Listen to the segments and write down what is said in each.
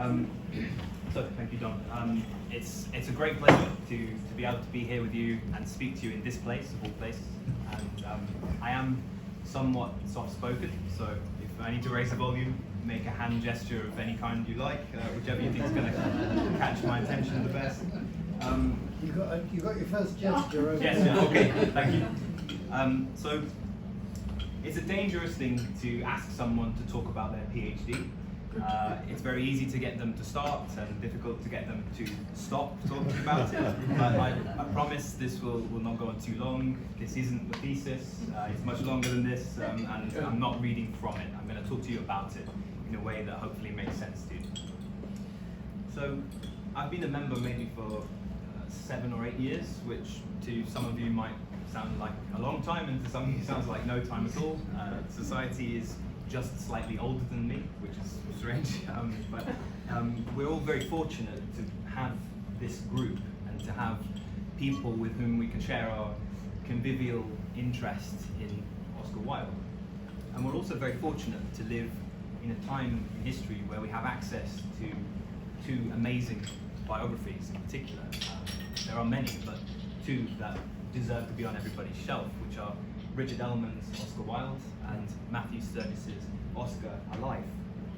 So thank you, John. It's a great pleasure to be able to be here with you and speak to you in this place, of all places. And I am somewhat soft-spoken, so if I need to raise the volume, make a hand gesture of any kind you like, whichever you think is going to catch my attention the best. You got your first gesture over Yes, there. okay, thank you. So it's a dangerous thing to ask someone to talk about their PhD. It's very easy to get them to start and difficult to get them to stop talking about it. But I promise this will not go on too long. This isn't the thesis. It's much longer than this, and I'm not reading from it. I'm going to talk to you about it in a way that hopefully makes sense to you. So I've been a member maybe for 7 or 8 years, which to some of you might sound like a long time, and to some of you sounds like no time at all. Society is just slightly older than me, which is strange, but we're all very fortunate to have this group and to have people with whom we can share our convivial interest in Oscar Wilde. And we're also very fortunate to live in a time in history where we have access to two amazing biographies in particular. There are many, but two that deserve to be on everybody's shelf, which are Richard Ellman's Oscar Wilde and Matthew Sturgis's Oscar Alive.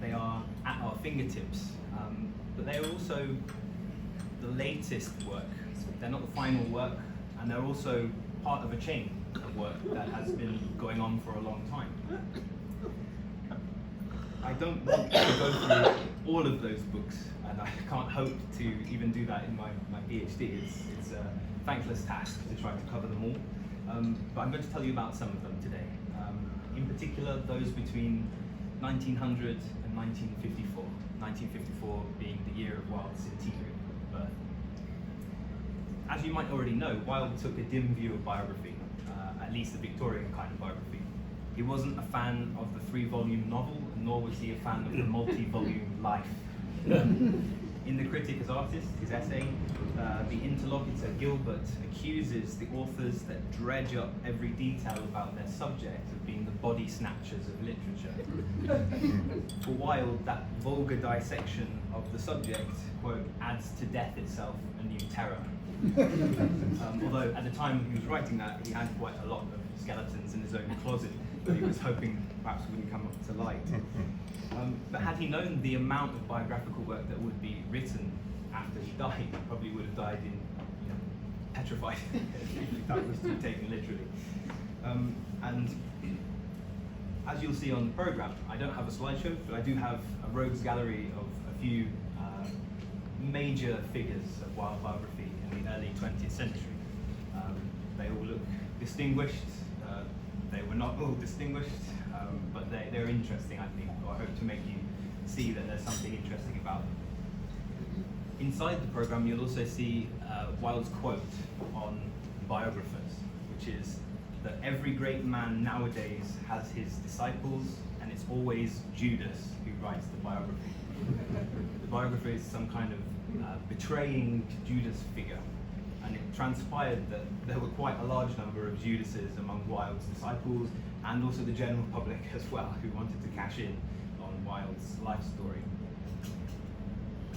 They are at our fingertips, but they are also the latest work. They're not the final work, and they're also part of a chain of work that has been going on for a long time. I don't want to go through all of those books, and I can't hope to even do that in my PhD. It's a thankless task to try to cover them all. But I'm going to tell you about some of them today. In particular, those between 1900 and 1954. 1954 being the year of Wilde's centenary birth. As you might already know, Wilde took a dim view of biography, at least the Victorian kind of biography. He wasn't a fan of the 3-volume novel, nor was he a fan of the multi-volume Life. In the Critic as Artist, his essay, the interlocutor Gilbert accuses the authors that dredge up every detail about their subject of being the body snatchers of literature. For Wilde, that vulgar dissection of the subject, quote, adds to death itself a new terror. Although at the time he was writing that, he had quite a lot of skeletons in his own closet that he was hoping perhaps wouldn't come up to light. But had he known the amount of biographical work that would be written after he died, he probably would have died in, petrified, if that was to be taken literally. And as you'll see on the program, I don't have a slideshow, but I do have a rogues gallery of a few major figures of Wilde biography in the early 20th century. They all look distinguished. They were not all distinguished, but they're interesting, I think, or I hope to make you see that there's something interesting about them. Inside the program, you'll also see Wilde's quote on Biographers, which is that every great man nowadays has his disciples, and it's always Judas who writes the biography. The biographer is some kind of betraying Judas figure, and it transpired that there were quite a large number of Judases among Wilde's disciples, and also the general public as well, who wanted to cash in on Wilde's life story.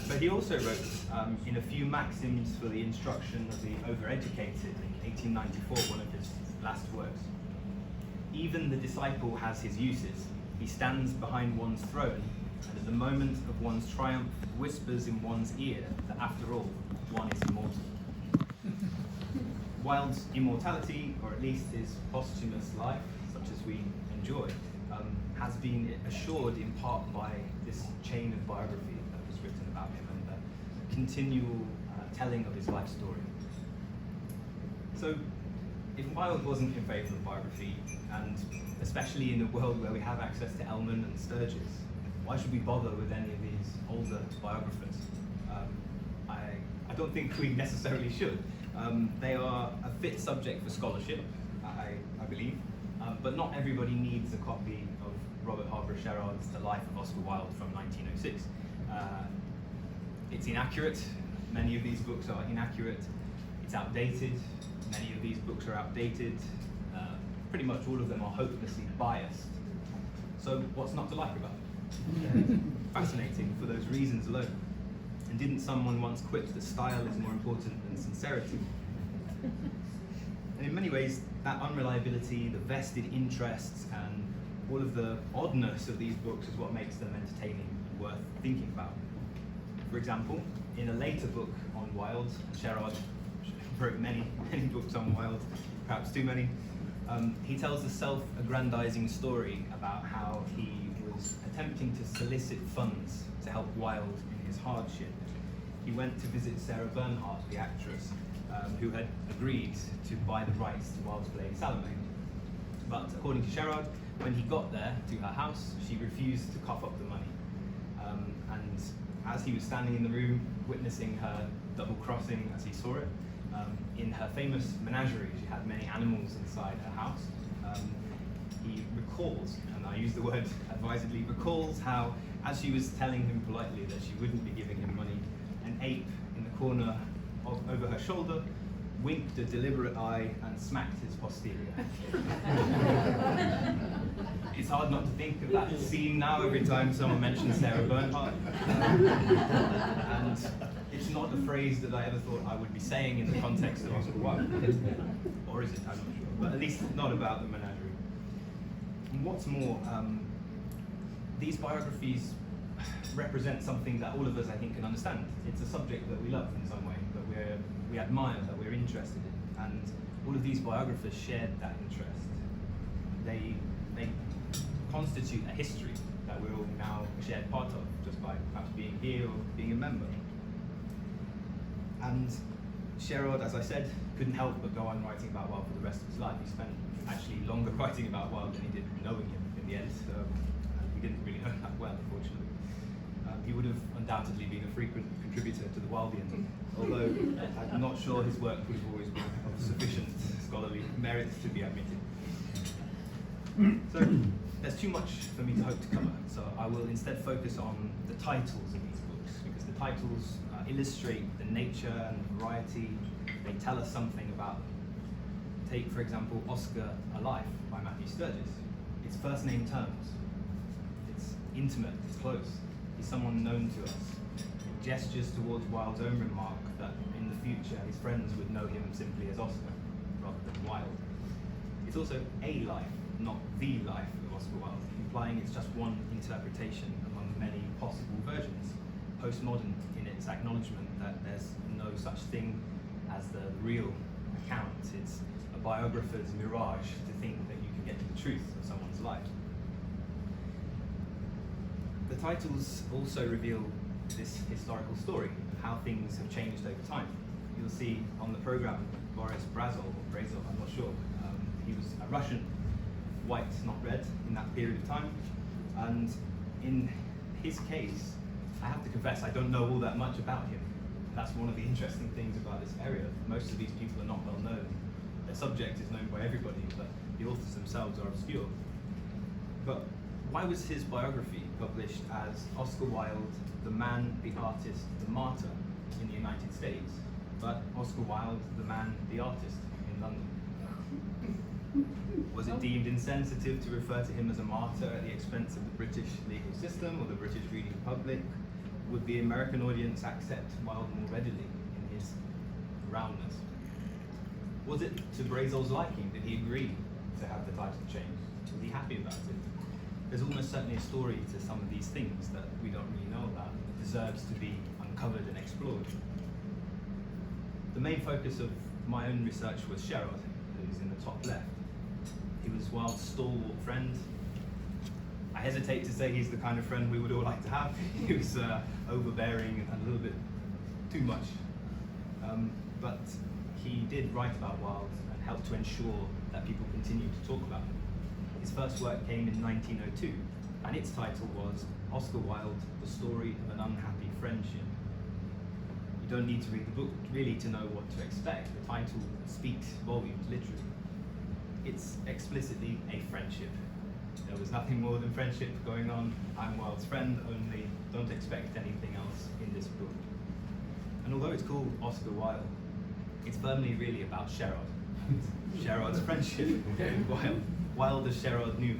But he also wrote in A Few Maxims for the Instruction of the Overeducated in 1894, one of his last works. Even the disciple has his uses. He stands behind one's throne, and at the moment of one's triumph whispers in one's ear that after all, one is immortal. Wilde's immortality, or at least his posthumous life, such as we enjoy, has been assured in part by this chain of biography that was written about him and the continual telling of his life story. So, if Wilde wasn't in favour of biography, and especially in a world where we have access to Ellman and Sturgis, why should we bother with any of these older biographers? I don't think we necessarily should. They are a fit subject for scholarship, I believe, but not everybody needs a copy of Robert Sherard's The Life of Oscar Wilde from 1906. It's inaccurate. Many of these books are inaccurate. It's outdated. Many of these books are outdated. Pretty much all of them are hopelessly biased. So what's not to like about them? fascinating for those reasons alone. And didn't someone once quip that style is more important than sincerity? And in many ways, that unreliability, the vested interests, and all of the oddness of these books is what makes them entertaining and worth thinking about. For example, in a later book on Wilde, Sherard wrote many books on Wilde, perhaps too many, he tells a self-aggrandizing story about how he was attempting to solicit funds to help Wilde in his hardship. He went to visit Sarah Bernhardt, the actress, who had agreed to buy the rights to Wilde's play Salome. But according to Sherard, when he got there to her house, she refused to cough up the money. And as he was standing in the room, witnessing her double-crossing as he saw it, in her famous menagerie, she had many animals inside her house. He recalls, and I use the word advisedly, recalls how, as she was telling him politely that she wouldn't be giving him money, an ape in the corner over her shoulder winked a deliberate eye and smacked his posterior. It's hard not to think of that scene now every time someone mentions Sarah Bernhardt. And it's not a phrase that I ever thought I would be saying in the context of Oscar Wilde. Or is it? I'm not sure. But at least not about the menagerie. And what's more, these biographies represent something that all of us, I think, can understand. It's a subject that we love in some way, that we admire, that we're interested in. And all of these biographers shared that interest. They constitute a history that we're all now a shared part of, just by perhaps being here or being a member. And Sherard, as I said, couldn't help but go on writing about Wilde for the rest of his life. He spent actually longer writing about Wilde than he did knowing him in the end. We didn't really know that well, unfortunately. He would have undoubtedly been a frequent contributor to the Wildean, although I'm not sure his work would have always been of sufficient scholarly merit to be admitted. So there's too much for me to hope to cover, so I will instead focus on the titles of these books, because the titles illustrate the nature and variety. They tell us something about them. Take, for example, Oscar A Life by Matthew Sturgis. It's first name terms. It's intimate, it's close. He's someone known to us. It gestures towards Wilde's own remark that in the future his friends would know him simply as Oscar, rather than Wilde. It's also a life, not the life of Oscar Wilde, implying it's just one interpretation among many possible versions, postmodern in its acknowledgement that there's no such thing as the real account. It's a biographer's mirage to think that you can get to the truth of someone's life. The titles also reveal this historical story of how things have changed over time. You'll see on the program Boris Brasol, or Brasol, I'm not sure. He was a Russian, white, not red, in that period of time. And in his case, I have to confess, I don't know all that much about him. That's one of the interesting things about this area. Most of these people are not well known. Their subject is known by everybody, but the authors themselves are obscure. But why was his biography published as Oscar Wilde, the man, the artist, the martyr in the United States, but Oscar Wilde, the man, the artist in London? Was it deemed insensitive to refer to him as a martyr at the expense of the British legal system or the British reading public? Would the American audience accept Wilde more readily in his roundness? Was it to Brasol's liking? Did he agree to have the title changed? Was he happy about it? There's almost certainly a story to some of these things that we don't really know about that deserves to be uncovered and explored. The main focus of my own research was Sherard, who's in the top left. He was Wilde's stalwart friend. I hesitate to say he's the kind of friend we would all like to have. He was overbearing and a little bit too much. But he did write about Wilde and helped to ensure that people continued to talk about him. His first work came in 1902, and its title was Oscar Wilde, The Story of an Unhappy Friendship. You don't need to read the book really to know what to expect. The title speaks volumes, literally. It's explicitly a friendship. There was nothing more than friendship going on. I'm Wilde's friend, only don't expect anything else in this book. And although it's called Oscar Wilde, it's firmly really about Sherard. Sherard's friendship with Wilde. Wilde as Sherard knew.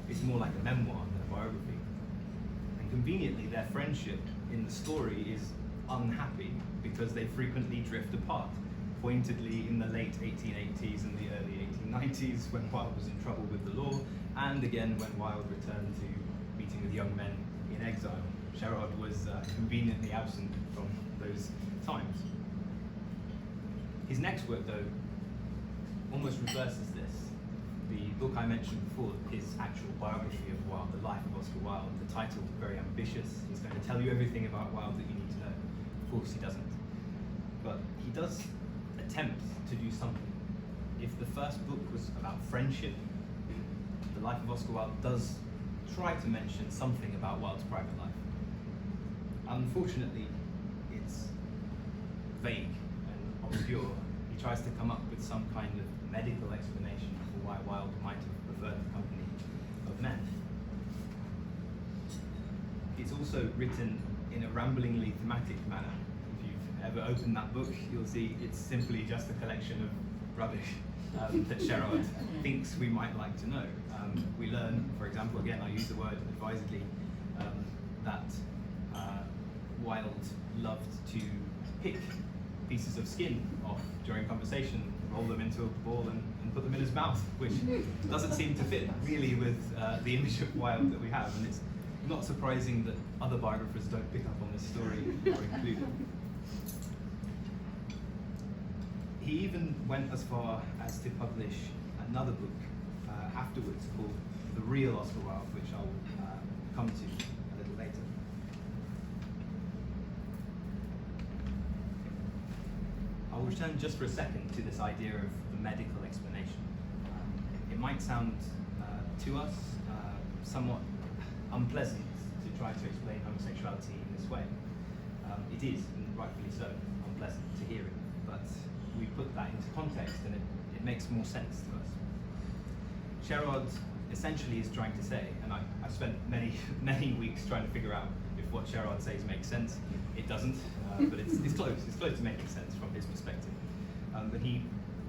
It's more like a memoir than a biography. And conveniently, their friendship in the story is unhappy because they frequently drift apart, pointedly in the late 1880s and the early 1890s when Wilde was in trouble with the law, and again when Wilde returned to meeting with young men in exile. Sherard was conveniently absent from those times. His next work, though, almost reverses this. The book I mentioned before, his actual biography of Wilde, The Life of Oscar Wilde, the title is very ambitious. He's going to tell you everything about Wilde that you need to know. Of course he doesn't. But he does attempt to do something. If the first book was about friendship, The Life of Oscar Wilde does try to mention something about Wilde's private life. Unfortunately, it's vague and obscure. He tries to come up with some kind of medical explanation for why Wilde might have preferred the company of men. It's also written in a ramblingly thematic manner. If you've ever opened that book, you'll see it's simply just a collection of rubbish that Sherard thinks we might like to know. We learn, for example, again, I use the word advisedly, that Wilde loved to pick pieces of skin off during conversation, roll them into a ball and put them in his mouth, which doesn't seem to fit really with the image of Wilde that we have, and it's not surprising that other biographers don't pick up on this story or include it. He even went as far as to publish another book afterwards called The Real Oscar Wilde, which I'll come to a little later. I'll return just for a second to this idea of the medical explanation. It might sound to us somewhat unpleasant to try to explain homosexuality in this way. It is, and rightfully so, unpleasant to hear it, but we put that into context and it makes more sense to us. Sherard essentially is trying to say, and I've spent many weeks trying to figure out if what Sherard says makes sense. It doesn't, but it's close to making sense from his perspective. But he,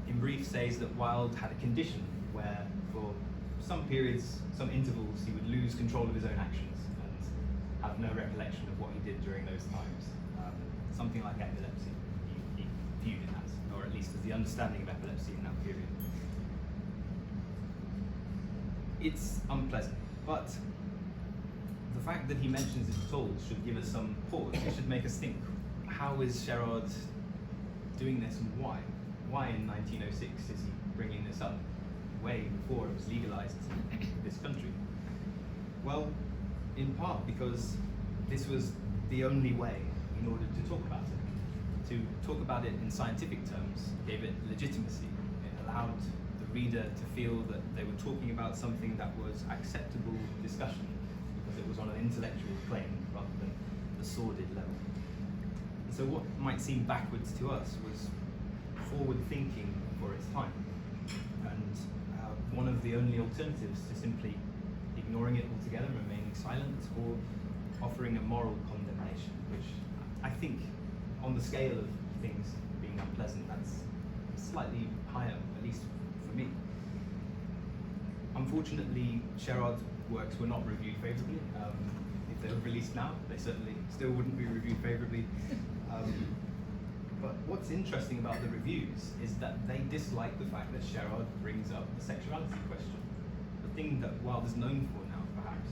in brief, says that Wilde had a condition where for some periods, some intervals, he would lose control of his own actions and have no recollection of what he did during those times. Something like epilepsy, he viewed it as, or at least as the understanding of epilepsy in that period. It's unpleasant, but the fact that he mentions it at all should give us some pause. It should make us think, how is Sherard doing this and why? Why in 1906 is he bringing this up, way before it was legalized in this country? Well, in part because this was the only way in order to talk about it. To talk about it in scientific terms gave it legitimacy. It allowed the reader to feel that they were talking about something that was acceptable discussion, because it was on an intellectual plane rather than the sordid level. And so what might seem backwards to us was forward thinking for its time, and one of the only alternatives to simply ignoring it altogether, remaining silent, or offering a moral condemnation, which I think on the scale of things being unpleasant, that's slightly higher, at least for me. Unfortunately, Sherard's works were not reviewed favourably. If they were released now, they certainly still wouldn't be reviewed favourably. But what's interesting about the reviews is that they dislike the fact that Sherard brings up the sexuality question, the thing that Wilde is known for now, perhaps.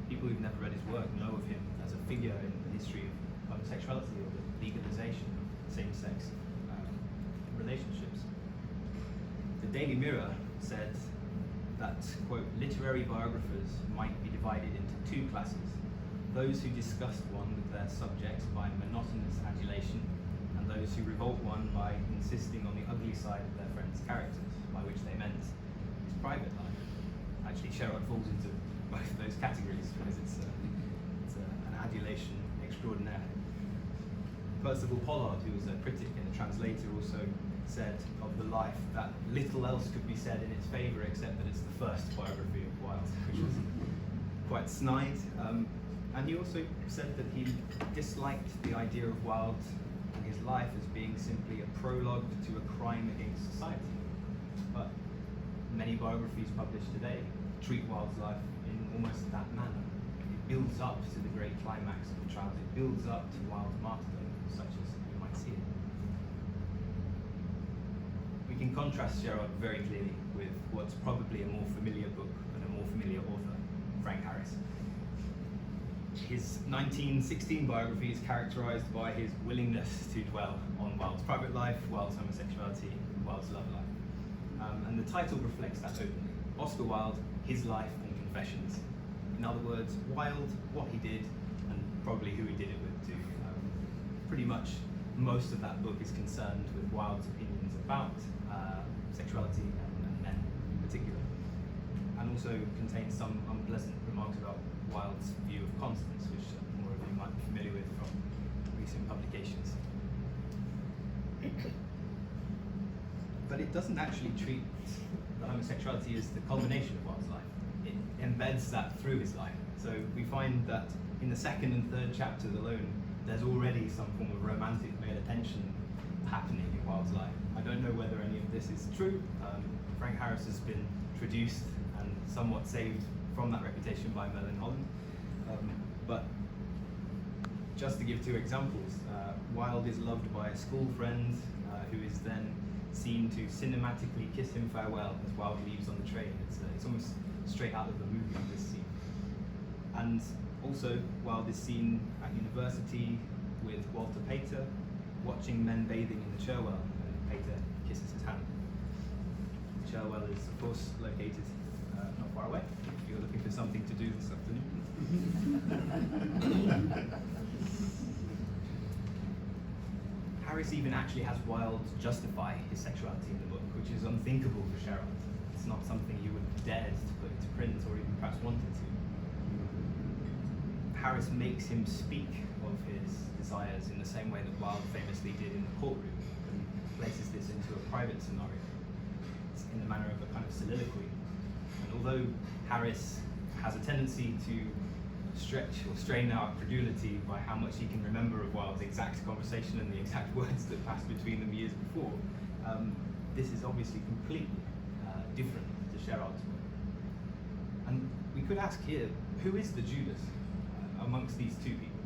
People who've never read his work know of him as a figure in the history of homosexuality or the legalization of same-sex relationships. The Daily Mirror said that, quote, literary biographers might be divided into two classes: those who disgust one with their subjects by monotonous adulation, and those who revolt one by insisting on the ugly side of their friends' characters, by which they meant his private life. Actually, Sherard falls into both of those categories because it's an adulation extraordinaire. Percival Pollard, who was a critic and a translator, also said of the life that little else could be said in its favour except that it's the first biography of Wilde, which was quite snide. And he also said that he disliked the idea of Wilde and his life as being simply a prologue to a crime against society. But many biographies published today treat Wilde's life in almost that manner. builds up to the great climax of the trial. It builds up to Wilde's martyrdom, such as you might see it. We can contrast Sherard very clearly with what's probably a more familiar book and a more familiar author, Frank Harris. His 1916 biography is characterized by his willingness to dwell on Wilde's private life, Wilde's homosexuality, Wilde's love life. And the title reflects that openly. Oscar Wilde, His Life and Confessions. In other words, Wilde, what he did, and probably who he did it with too. Pretty much most of that book is concerned with Wilde's opinions about sexuality and men in particular. And also contains some unpleasant remarks about Wilde's view of Constance, which more of you might be familiar with from recent publications. But it doesn't actually treat the homosexuality as the culmination of Wilde's life. It embeds that through his life. So we find that in the second and third chapters alone, there's already some form of romantic male attention happening in Wilde's life. I don't know whether any of this is true. Frank Harris has been traduced and somewhat saved from that reputation by Magdalen College. But just to give two examples, Wilde is loved by a school friend who is then seen to cinematically kiss him farewell as Wilde leaves on the train. It's almost straight out of the movie, this scene. And also, Wilde is seen at university with Walter Pater, watching men bathing in the Cherwell, and Pater kisses his hand. The Cherwell is, of course, located not far away, if you're looking for something to do this afternoon. Harris even actually has Wilde justify his sexuality in the book, which is unthinkable for Sherard. It's not something he would have dared to put into print or even perhaps wanted to. Harris makes him speak of his desires in the same way that Wilde famously did in the courtroom, and places this into a private scenario. It's in the manner of a kind of soliloquy. And although Harris has a tendency to stretch or strain our credulity by how much he can remember of Wilde's exact conversation and the exact words that passed between them years before, this is obviously completely different to Sherard's work. And we could ask here, who is the Judas amongst these two people?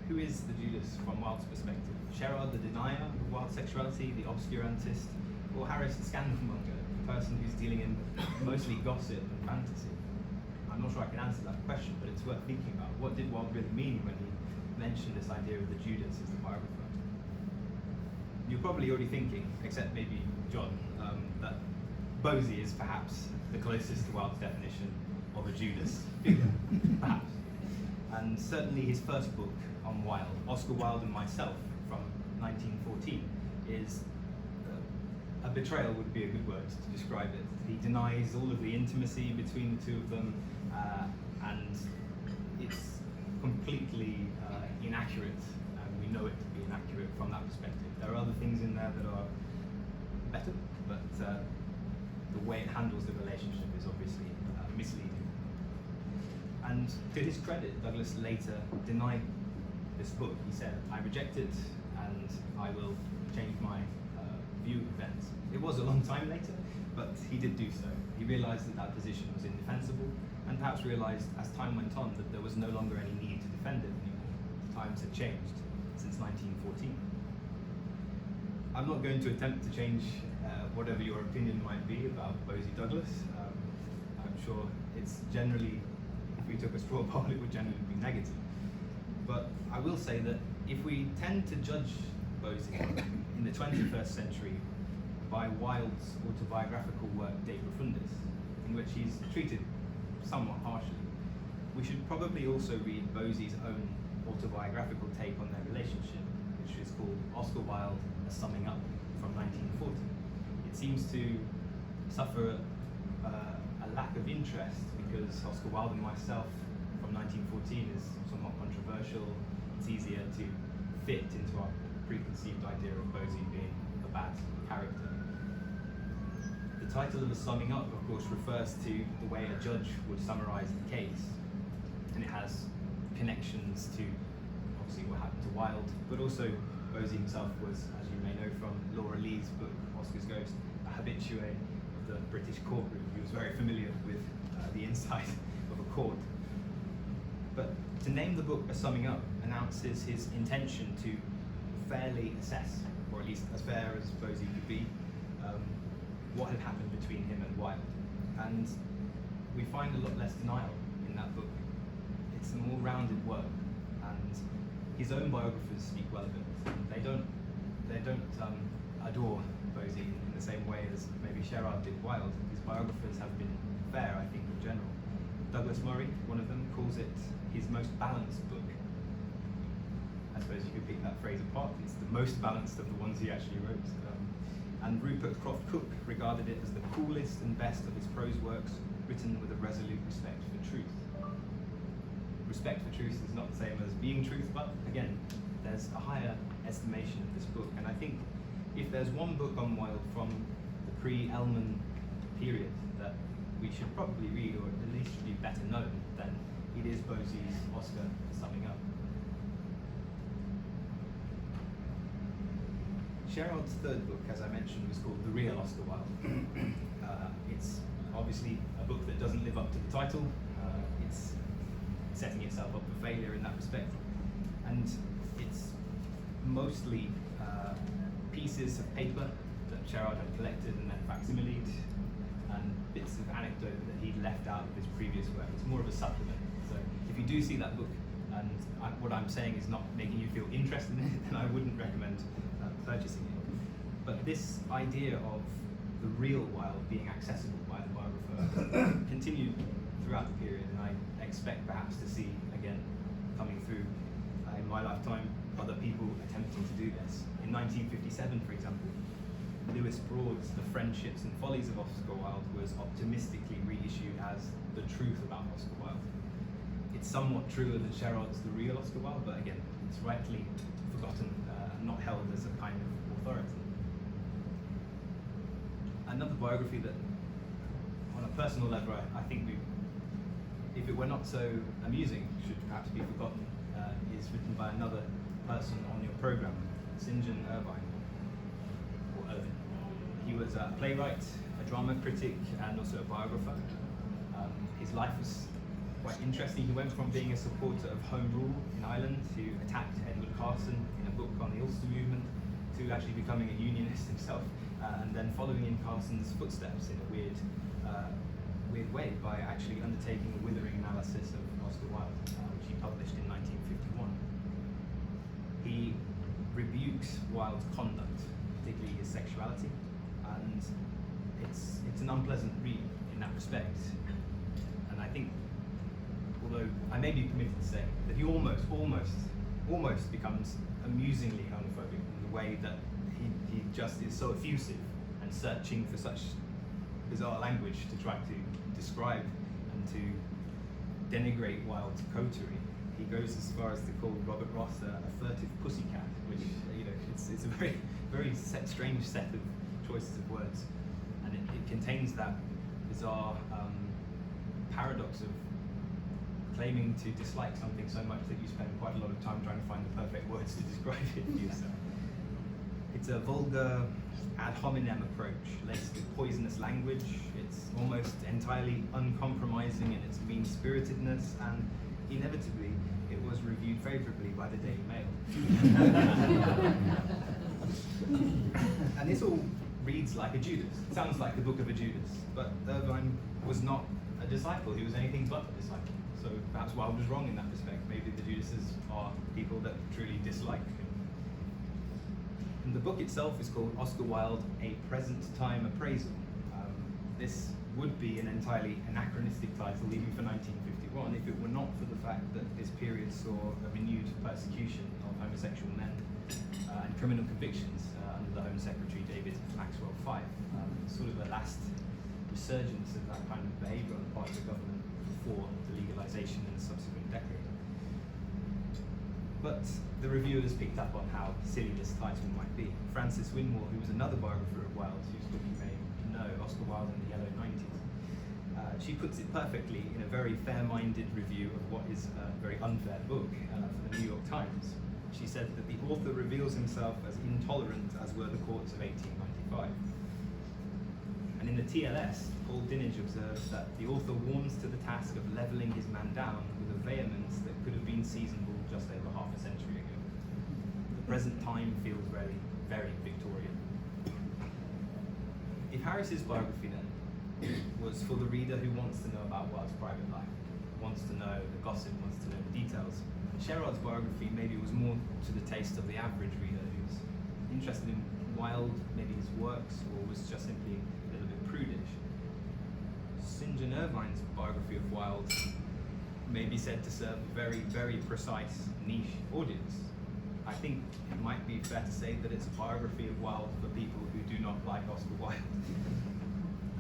Who is the Judas from Wilde's perspective? Sherard, the denier of Wilde's sexuality, the obscurantist, or Harris, the scandalmonger, the person who's dealing in mostly gossip and fantasy? I'm not sure I can answer that question, but it's worth thinking about. What did Wilde really mean when he mentioned this idea of the Judas as the biographer? You're probably already thinking, except maybe John, that Bosie is perhaps the closest to Wilde's definition of a Judas figure, perhaps. And certainly his first book on Wilde, Oscar Wilde and Myself, from 1914, is a betrayal would be a good word to describe it. He denies all of the intimacy between the two of them, and it's completely inaccurate, and we know it to be inaccurate from that perspective. There are other things in there that are better, but the way it handles the relationship is obviously misleading. And to his credit, Douglas later denied this book. He said, "I reject it, and I will change my view of events." It was a long time later, but he did do so. He realized that that position was indefensible, and perhaps realized as time went on that there was no longer any need to defend it anymore. Times had changed since 1914. I'm not going to attempt to change whatever your opinion might be about Bosie Douglas. I'm sure it's generally, if we took a straw poll, it would generally be negative. But I will say that if we tend to judge Bosie in the 21st century by Wilde's autobiographical work De Profundis, in which he's treated somewhat harshly, we should probably also read Bosie's own autobiographical take on their relationship, which is called Oscar Wilde, A Summing Up, from 1940. It seems to suffer a lack of interest because Oscar Wilde and Myself from 1914 is somewhat controversial. It's easier to fit into our preconceived idea of Bosie being a bad character. The title of A Summing Up, of course, refers to the way a judge would summarize the case, and it has connections to obviously what happened to Wilde, but also Bosie himself was, as you may know from Laura Lee's book Oscar's Ghost, a habitué of the British courtroom. He was very familiar with the inside of a court. But to name the book A Summing Up announces his intention to fairly assess, or at least as fair as Bosie could be, what had happened between him and Wilde. And we find a lot less denial in that book. It's a more rounded work, and his own biographers speak well of it. They don't adore Bosie in the same way as maybe Sherard did Wilde. His biographers have been fair, I think, in general. Douglas Murray, one of them, calls it his most balanced book. I suppose you could pick that phrase apart. It's the most balanced of the ones he actually wrote. And Rupert Croft Cook regarded it as the coolest and best of his prose works, written with a resolute respect for truth. Respect for truth is not the same as being truth, but again, there's a higher estimation of this book. And I think if there's one book on Wilde from the pre-Elman period that we should probably read, or at least should be better known, then it is Bosie's Oscar Summing Up. Sherard's third book, as I mentioned, was called The Real Oscar Wilde. It's obviously a book that doesn't live up to the title. It's setting itself up for failure in that respect. And it's mostly pieces of paper that Sherard had collected and then facsimiled, and bits of anecdote that he'd left out of his previous work. It's more of a supplement. So if you do see that book, and what I'm saying is not making you feel interested in it, then I wouldn't recommend purchasing it. But this idea of the real Wilde being accessible by the biographer continued throughout the period, and I expect perhaps to see again coming through in my lifetime other people attempting to do this. In 1957, for example, Lewis Broad's The Friendships and Follies of Oscar Wilde was optimistically reissued as The Truth About Oscar Wilde. It's somewhat truer than Sherard's The Real Oscar Wilde, but again, it's rightly forgotten, not held as a kind of authority. Another biography that, on a personal level, I think if it were not so amusing, should perhaps be forgotten, is written by another person on your program, St. John Ervine, or Ervine. He was a playwright, a drama critic, and also a biographer. His life was quite interesting. He went from being a supporter of Home Rule in Ireland, who attacked Edward Carson in a book on the Ulster Movement, to actually becoming a unionist himself, and then following in Carson's footsteps in a weird way by actually undertaking a withering analysis of Oscar Wilde, which he published in 1951. He rebukes Wilde's conduct, particularly his sexuality, and it's an unpleasant read in that respect. And I think, although I may be permitted to say that he almost becomes amusingly homophobic in the way that he just is so effusive and searching for such bizarre language to try to describe and to denigrate Wilde's coterie. He goes as far as to call Robert Ross a furtive pussycat, which, you know, it's a very strange set of choices of words, and it contains that bizarre paradox of claiming to dislike something so much that you spend quite a lot of time trying to find the perfect words to describe it to yourself. It's a vulgar ad hominem approach laced with poisonous language. It's almost entirely uncompromising in its mean-spiritedness, and inevitably it was reviewed favourably by the Daily Mail. And this all reads like a Judas. It sounds like the book of a Judas, but Ervine was not a disciple. He was anything but a disciple. So perhaps Wilde was wrong in that respect. Maybe the Judases are people that truly dislike him. And the book itself is called Oscar Wilde, A Present Time Appraisal. This would be an entirely anachronistic title even for 1951 if it were not for the fact that this period saw a renewed persecution of homosexual men and criminal convictions under the Home Secretary David Maxwell Fyfe. Sort of a last resurgence of that kind of behaviour on the part of the government before the legalisation in the subsequent decade. But the reviewers picked up on how silly this title might be. Frances Winmore, who was another biographer of Wilde, whose book you may know, Oscar Wilde in the Yellow 90s, she puts it perfectly in a very fair-minded review of what is a very unfair book for the New York Times. She said that the author reveals himself as intolerant as were the courts of 1895. And in the TLS, Paul Dinenage observes that the author warms to the task of levelling his man down with a vehemence that could have been seasonable just over half a century ago. The present time feels very, very Victorian. If Harris's biography then was for the reader who wants to know about Wilde's private life, wants to know the gossip, wants to know the details, Sherard's biography maybe was more to the taste of the average reader who's interested in Wilde, maybe his works, or was just simply a little bit prudish. St. John Ervine's biography of Wilde may be said to serve a very, very precise niche audience. I think it might be fair to say that it's a biography of Wilde for people who do not like Oscar Wilde.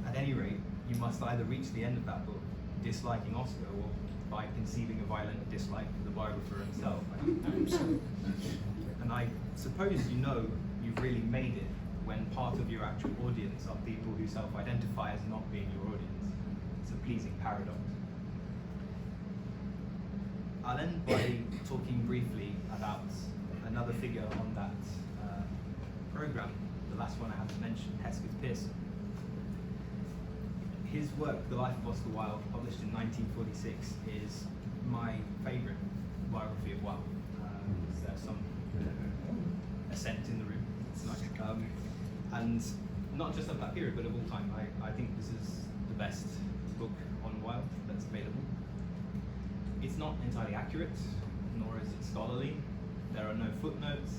At any rate, you must either reach the end of that book disliking Oscar, or by conceiving a violent dislike for the biographer himself. And I suppose you know you've really made it when part of your actual audience are people who self-identify as not being your audience. It's a pleasing paradox. I'll end by talking briefly about another figure on that program, the last one I haven't mentioned, Hesketh Pearson. His work, The Life of Oscar Wilde, published in 1946, is my favourite biography of Wilde. There's some assent in the room. It's nice. And not just of that period, but of all time. I think this is the best book on Wilde that's available. It's not entirely accurate, nor is it scholarly. There are no footnotes.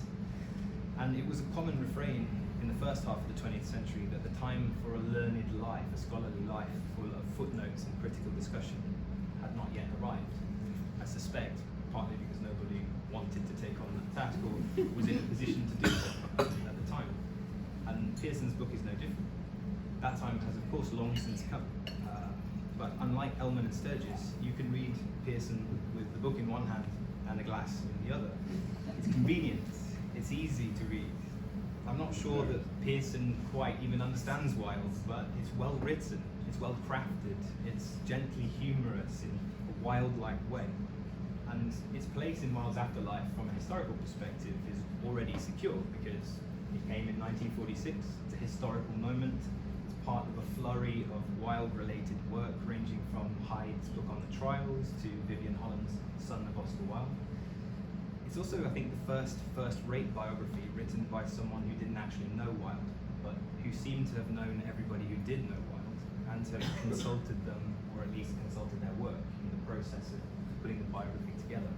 And it was a common refrain in the first half of the 20th century that the time for a learned life, a scholarly life full of footnotes and critical discussion had not yet arrived. I suspect, partly because nobody wanted to take on that task or was in a position to do so at the time. And Pearson's book is no different. That time has of course long since come. But unlike Ellman and Sturgis, you can read Pearson with the book in one hand and a glass in the other. It's convenient, it's easy to read. I'm not sure that Pearson quite even understands Wilde, but it's well written, it's well crafted, it's gently humorous in a Wilde-like way. And its place in Wilde's afterlife from a historical perspective is already secure because it came in 1946, it's a historical moment, it's part of a flurry of Wilde-related work ranging from Hyde's book on the trials to Vivian Holland's Son of Oscar Wilde. It's also, I think, the first-rate biography written by someone who didn't actually know Wilde, but who seemed to have known everybody who did know Wilde, and to have consulted them, or at least consulted their work in the process of putting the biography together.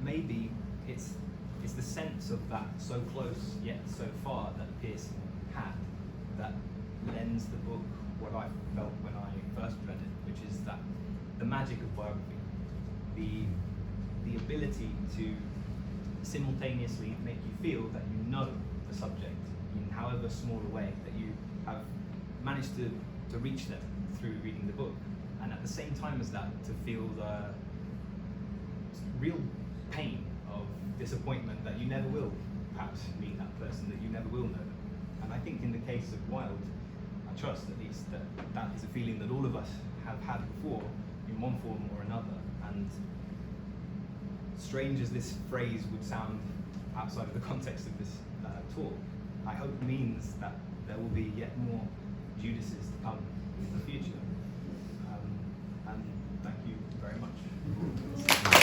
Maybe it's the sense of that so close yet so far that Pearson had that lends the book what I felt when I first read it, which is that the magic of biography, the ability to simultaneously make you feel that you know the subject in however small a way, that you have managed to reach them through reading the book, and at the same time as that to feel the real pain of disappointment that you never will perhaps meet that person, that you never will know them. And I think in the case of Wilde, I trust at least that that is a feeling that all of us have had before in one form or another. And strange as this phrase would sound outside of the context of this talk, I hope it means that there will be yet more Judases to come in the future. And thank you very much.